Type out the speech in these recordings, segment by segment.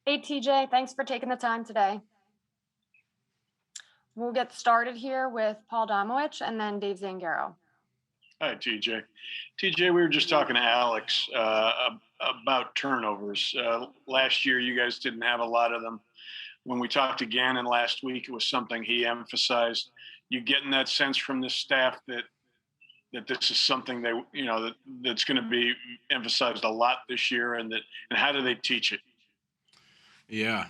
Hey TJ, thanks for taking the time today. We'll get started here with Paul Domowitch and then Dave Zangaro. Hi, TJ. TJ, we were just talking to Alex about turnovers. Last year, you guys didn't have a lot of them. When we talked to Gannon last week, it was something he emphasized. You getting that sense from this staff that this is something that's going to be emphasized a lot this year, and how do they teach it? Yeah,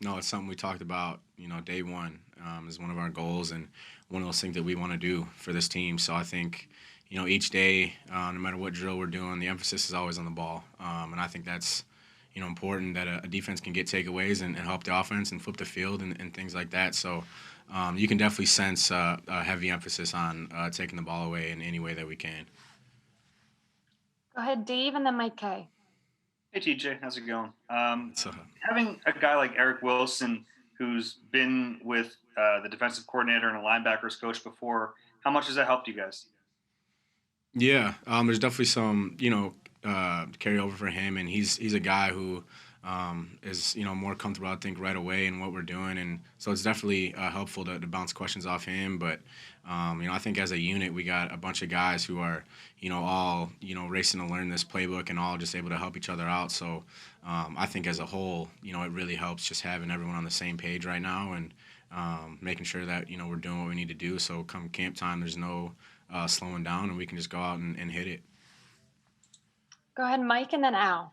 no, it's something we talked about. Day one is one of our goals and one of those things that we want to do for this team. So I think, each day, no matter what drill we're doing, the emphasis is always on the ball, and I think that's important that a defense can get takeaways and help the offense and flip the field and things like that. So you can definitely sense a heavy emphasis on taking the ball away in any way that we can. Go ahead, Dave, and then Mike K. Hey TJ, how's it going? So Having a guy like Eric Wilson, who's been with the defensive coordinator and a linebackers coach before, how much has that helped you guys? Yeah, there's definitely some, carryover for him, and he's a guy who is more comfortable, I think, right away in what we're doing, and so it's definitely helpful to bounce questions off him. But I think as a unit, we got a bunch of guys who are, all racing to learn this playbook and all just able to help each other out. So I think as a whole, it really helps just having everyone on the same page right now and making sure that we're doing what we need to do. So come camp time, there's no slowing down, and we can just go out and hit it. Go ahead, Mike, and then Al.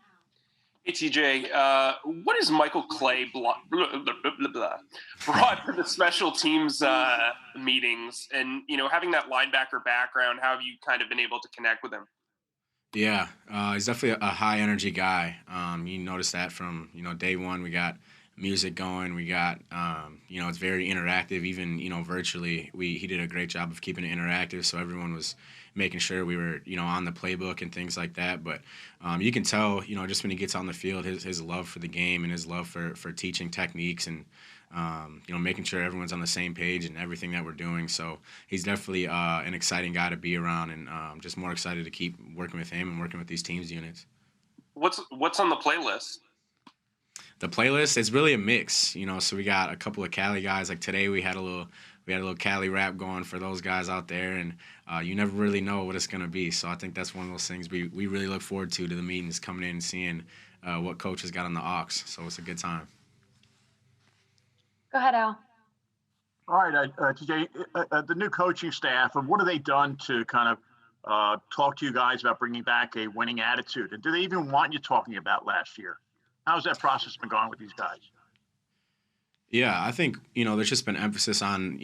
Hey TJ, what is Michael Clay brought to the special teams meetings, and having that linebacker background, how have you kind of been able to connect with him? Yeah, he's definitely a high energy guy. You notice that from day one. We got music going. We got it's very interactive. Even virtually, he did a great job of keeping it interactive. So everyone was making sure we were on the playbook and things like that. But you can tell just when he gets on the field, his love for the game and his love for teaching techniques and making sure everyone's on the same page and everything that we're doing. So he's definitely an exciting guy to be around, and just more excited to keep working with him and working with these teams units. What's on the playlist? The playlist is really a mix, so we got a couple of Cali guys. Like today we had a little Cali rap going for those guys out there, and you never really know what it's going to be. So I think that's one of those things we really look forward to the meetings, coming in and seeing what coach has got on the aux. So it's a good time. Go ahead, Al. All right, TJ, the new coaching staff, what have they done to kind of talk to you guys about bringing back a winning attitude? And do they even want you talking about last year? How's that process been going with these guys? Yeah, I think there's just been emphasis on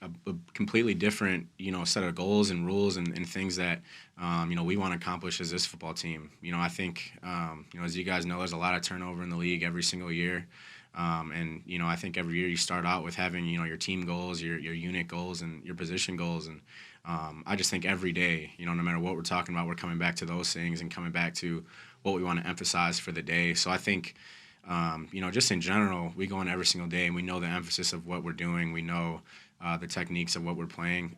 a completely different set of goals and rules and things that we want to accomplish as this football team. I think as you guys know, there's a lot of turnover in the league every single year. And I think every year you start out with having your team goals, your unit goals, and your position goals, and I just think every day no matter what we're talking about, we're coming back to those things and coming back to what we want to emphasize for the day. So I think just in general, we go in every single day and we know the emphasis of what we're doing. We know the techniques of what we're playing.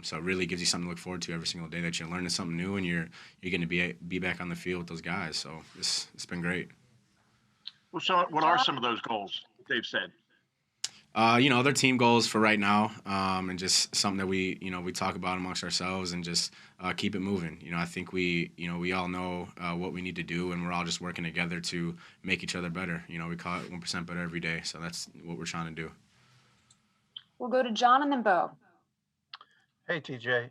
So it really gives you something to look forward to every single day, that you're learning something new and you're going to be back on the field with those guys. So it's been great. Well, so what are some of those goals they've said? Other team goals for right now, and just something that we talk about amongst ourselves and just keep it moving. I think we all know what we need to do, and we're all just working together to make each other better. We call it 1% better every day, so that's what we're trying to do. We'll go to John and then Bo. Hey, TJ.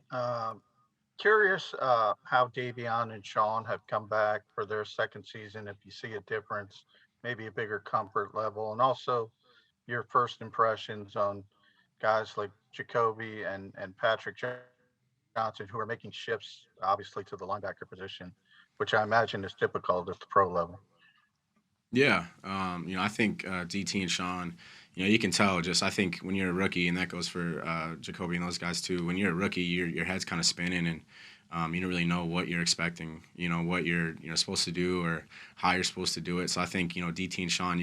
Curious how Davion and Sean have come back for their second season, if you see a difference, maybe a bigger comfort level, and also your first impressions on guys like Jacoby and Patrick Johnson, who are making shifts, obviously, to the linebacker position, which I imagine is typical at the pro level. Yeah, I think DT and Sean, you can tell I think when you're a rookie, and that goes for Jacoby and those guys too, when you're a rookie, your head's kind of spinning and you don't really know what you're expecting, what you're supposed to do or how you're supposed to do it. So I think, DT and Sean,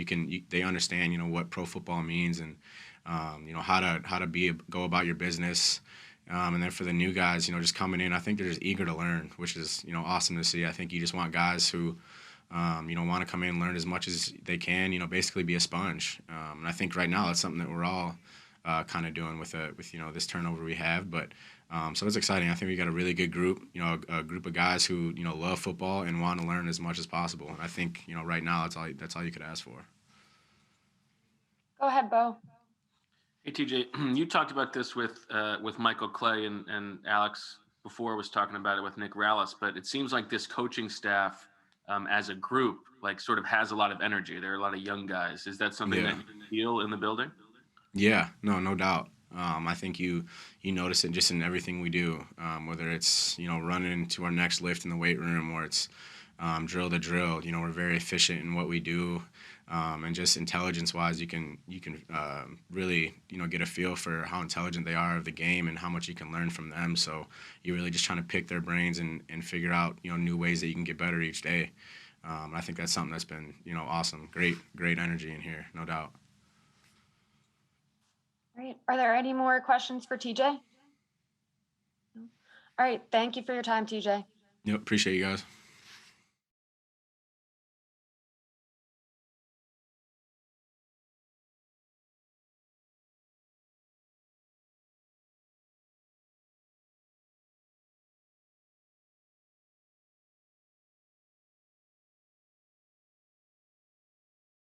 they understand, what pro football means and, how to go about your business. And then for the new guys, just coming in, I think they're just eager to learn, which is, awesome to see. I think you just want guys who, want to come in and learn as much as they can, basically be a sponge. And I think right now that's something that we're all kind of doing with this turnover we have. But so it's exciting. I think we got a really good group, a group of guys who, love football and want to learn as much as possible. And I think, right now that's all you could ask for. Go ahead, Bo. Hey TJ, you talked about this with Michael Clay and Alex before was talking about it with Nick Rallis, but it seems like this coaching staff as a group like sort of has a lot of energy. There are a lot of young guys. Is that something that you feel in the building? Yeah, no doubt. I think you notice it just in everything we do, whether it's running to our next lift in the weight room or it's drill to drill. We're very efficient in what we do, and just intelligence-wise, you can really get a feel for how intelligent they are of the game and how much you can learn from them. So you're really just trying to pick their brains and figure out new ways that you can get better each day. I think that's something that's been awesome. Great energy in here, no doubt. Great. Are there any more questions for TJ? No? All right. Thank you for your time, TJ. Yep, appreciate you guys.